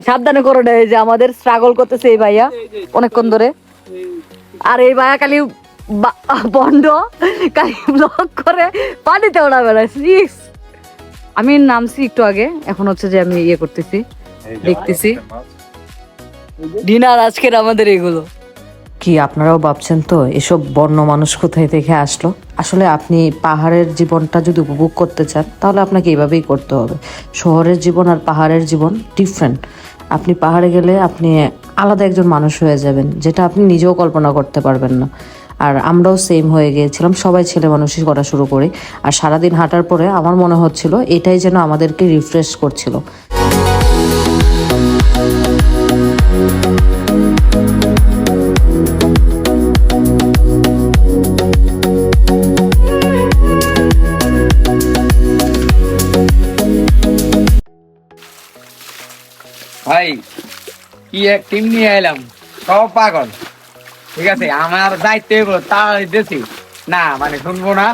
সাবধানে করো না, এই যে আমাদের স্ট্রাগল করতেছে এই ভাইয়া অনেকক্ষণ ধরে। আর এই ভাইয়া খালি বন্ড খালি ব্লক করে পানিতে ওড়া বেড়াচ্ছি। আমি নামছি একটু আগে, এখন হচ্ছে যে আমি ইয়ে করতেছি, দেখতেছি ডিনার আজকের আমাদের এগুলো। কি আপনারাও ভাবছেন তো এসব বন্য মানুষ কোথায় থেকে আসলো? আসলে আপনি পাহাড়ের জীবনটা যদি উপভোগ করতে চান তাহলে আপনাকে এইভাবেই করতে হবে। শহরের জীবন আর পাহাড়ের জীবন ডিফারেন্ট। আপনি পাহাড়ে গেলে আপনি আলাদা একজন মানুষ হয়ে যাবেন, যেটা আপনি নিজেও কল্পনা করতে পারবেন না। আর আমরাও সেম হয়ে গিয়েছিলাম, সবাই ছেলে মানুষই করা শুরু করি। আর সারাদিন হাঁটার পরে আমার মনে হচ্ছিল এটাই যেন আমাদেরকে রিফ্রেশ করছিল। ভাই কি এক টিম নিয়ে এলাম, সব পাগল। ঠিক আছে, আমার দায়িত্ব এগুলো তাড়াতাড়ি দিয়েছি না, মানে শুনবো না।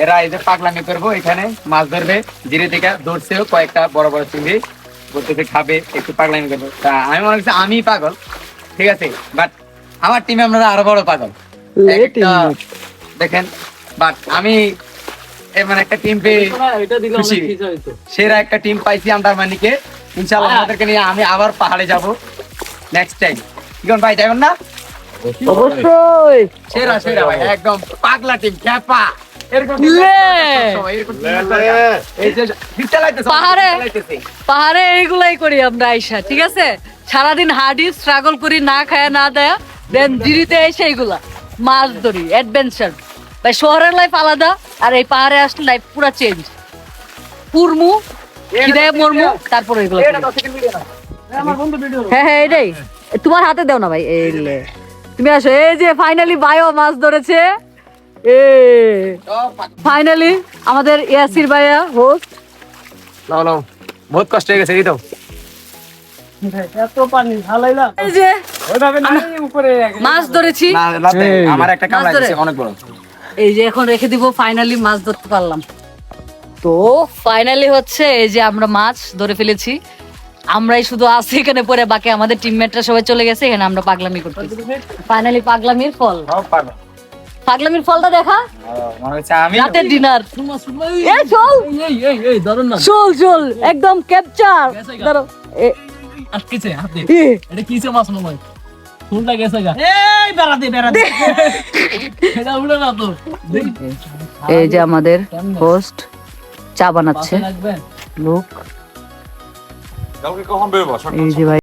এরা এই যে পাগলামি করবো, এখানে মাছ ধরবে, ধীরে থেকে ধরছেও কয়েকটা বড় বড় চিংড়ি, বলতেছে খাবে, একটু পাগলামি করবো। তা আমি মনে করছি আমি পাগল, ঠিক আছে, বাট আমার টিমে আমরা আরো বড় পাগল দেখেন। বাট আমি এমন একটা টিম পেয়ে খুশি, সেরা একটা টিম পাইছি আমরা মানিকে। ইনশাআল্লাহ আমাদেরকে নিয়ে আমি আবার পাহাড়ে যাব নেক্সট টাইম। কি ভাই, যাবেন না? অবশ্যই সেরা সেরা ভাই, একদম পাগলা টিম, খ্যাপা। পাহাড়ে এইগুলাই করি আমরা আইসা, ঠিক আছে, সারাদিন হার্ডি স্ট্রাগল করি, না খায় না দেয়া, দেন দিরিতে এসে এইগুলা মাছ ধরি, অ্যাডভেঞ্চার। ভাই শহরের লাইফ আলাদা, আর এই পাহাড়ে আসলে লাইফ পুরা চেঞ্জ। পুরমু খিদায় মরমু, তারপর এগুলো। হ্যাঁ হ্যাঁ এটাই, তোমার হাতে দাও না ভাই। এই তুমি আসো, এই যে ফাইনালি ভাইও মাছ ধরেছে। ফাইনালি আমাদের ইয়াসির ভাইয়া হোস্ট। লাও লাও, বহুত কষ্ট হয়ে গেছে, এই তো এই যে মাছ ধরেছি, আমার একটা কাম লাগছে অনেক বড়। এই যে এখন রেখে দিব, ফাইনালি মাছ ধরতে পারলাম। তো ফাইনালি হচ্ছে এই যে আমরা মাছ ধরে ফেলেছি, আমরাই শুধু আছি এখানে পরে, বাকি আমাদের টিমমেটরা সবাই চলে গেছে। এখানে আমরা পাগলামি করতেছি। ফাইনালি পাগলামির ফল, পাগলামির ফলটা দেখা, রাতের ডিনার। চল চল একদম ক্যাপচার। ধরো এই যে আমাদের হোস্ট চা বানাচ্ছে লোক। এই যে ভাই